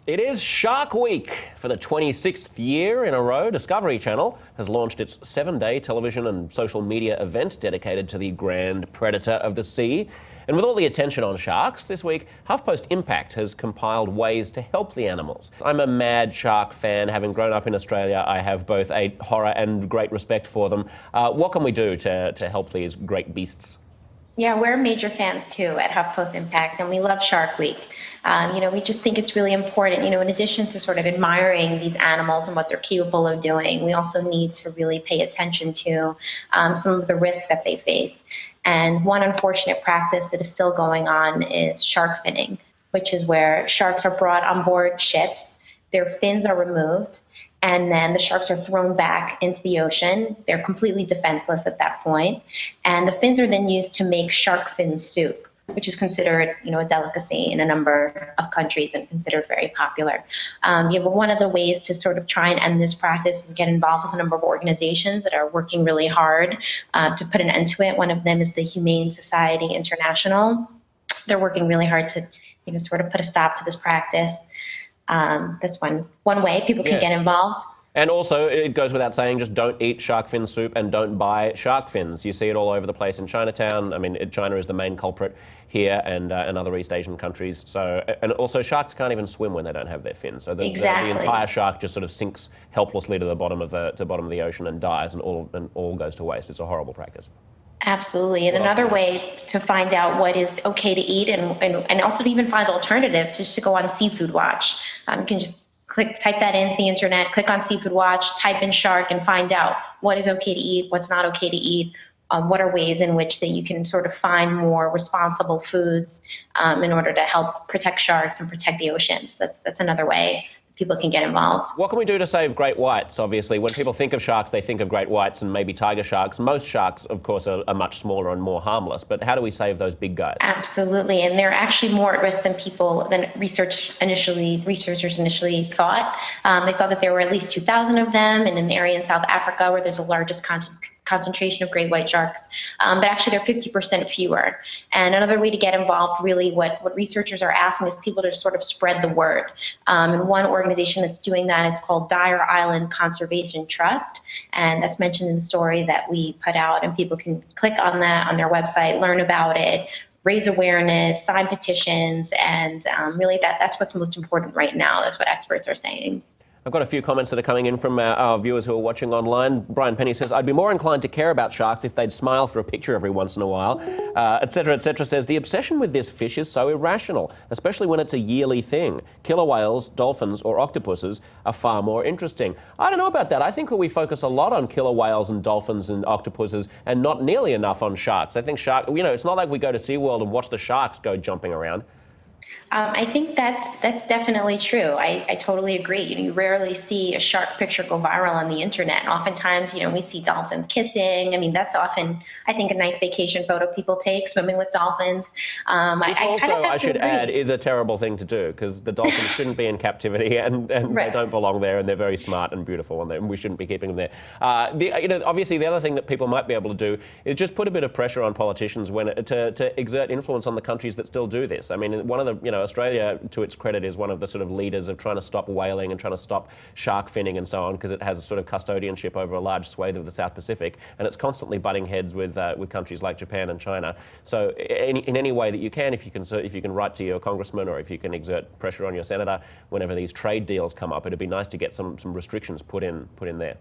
It is Shark Week. For the 26th year in a row, Discovery Channel has launched its 7-day television and social media event dedicated to the grand predator of the sea. And with all the attention on sharks, this week HuffPost Impact has compiled ways to help the animals. I'm a mad shark fan. Having grown up in Australia, I have both a horror and great respect for them. What can we do to help these great beasts? Yeah, we're major fans too at HuffPost Impact, and we love Shark Week. We just think it's really important, in addition to sort of admiring these animals and what they're capable of doing, we also need to really pay attention to some of the risks that they face. And one unfortunate practice that is still going on is shark finning, which is where sharks are brought on board ships, their fins are removed, and then the sharks are thrown back into the ocean. They're completely defenseless at that point. And the fins are then used to make shark fin soup, which is considered, a delicacy in a number of countries and considered very popular. But one of the ways to sort of try and end this practice is get involved with a number of organizations that are working really hard to put an end to it. One of them is the Humane Society International. They're working really hard to, sort of put a stop to this practice. That's one way people can get involved. And also, it goes without saying, just don't eat shark fin soup and don't buy shark fins. You see it all over the place in Chinatown. I mean, China is the main culprit here, and other East Asian countries. So, and also sharks can't even swim when they don't have their fins. So the entire shark just sort of sinks helplessly to the bottom of the ocean and dies, and all goes to waste. It's a horrible practice. Absolutely. And another way to find out what is okay to eat and also to even find alternatives, just to go on Seafood Watch. You can just type that into the internet, click on Seafood Watch, type in shark, and find out what is okay to eat, what's not okay to eat, what are ways in which that you can sort of find more responsible foods in order to help protect sharks and protect the oceans. That's another way people can get involved. What can we do to save great whites? Obviously, when people think of sharks, they think of great whites and maybe tiger sharks. Most sharks, of course, are much smaller and more harmless. But how do we save those big guys? Absolutely, and they're actually more at risk than researchers initially thought. They thought that there were at least 2,000 of them in an area in South Africa where there's the largest concentration of great white sharks, but actually they're 50% fewer. And another way to get involved, really what researchers are asking is people to sort of spread the word. And one organization that's doing that is called Dyer Island Conservation Trust, and that's mentioned in the story that we put out, and people can click on that on their website, learn about it, raise awareness, sign petitions, and really that's what's most important right now. That's what experts are saying. I've got a few comments that are coming in from our viewers who are watching online. Brian Penny says, I'd be more inclined to care about sharks if they'd smile for a picture every once in a while. Etc. says, the obsession with this fish is so irrational, especially when it's a yearly thing. Killer whales, dolphins or octopuses are far more interesting. I don't know about that. I think we focus a lot on killer whales and dolphins and octopuses and not nearly enough on sharks. I think it's not like we go to SeaWorld and watch the sharks go jumping around. I think that's definitely true. I totally agree. You rarely see a shark picture go viral on the internet. And oftentimes, we see dolphins kissing. I mean, that's often, I think, a nice vacation photo people take, swimming with dolphins. I should add, is a terrible thing to do, because the dolphins shouldn't be in captivity, and right. They don't belong there, and they're very smart and beautiful, and we shouldn't be keeping them there. Obviously, the other thing that people might be able to do is just put a bit of pressure on politicians to exert influence on the countries that still do this. I mean, one of the, Australia, to its credit, is one of the sort of leaders of trying to stop whaling and trying to stop shark finning and so on, because it has a sort of custodianship over a large swathe of the South Pacific, and it's constantly butting heads with countries like Japan and China. So in any way that you can, if you can write to your congressman, or if you can exert pressure on your senator whenever these trade deals come up, it'd be nice to get some restrictions put in there.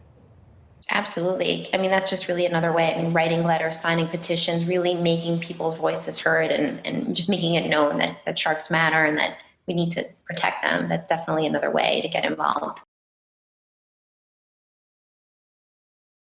Absolutely. I mean, that's just really another way. I mean, writing letters, signing petitions, really making people's voices heard, and just making it known that sharks matter and that we need to protect them. That's definitely another way to get involved.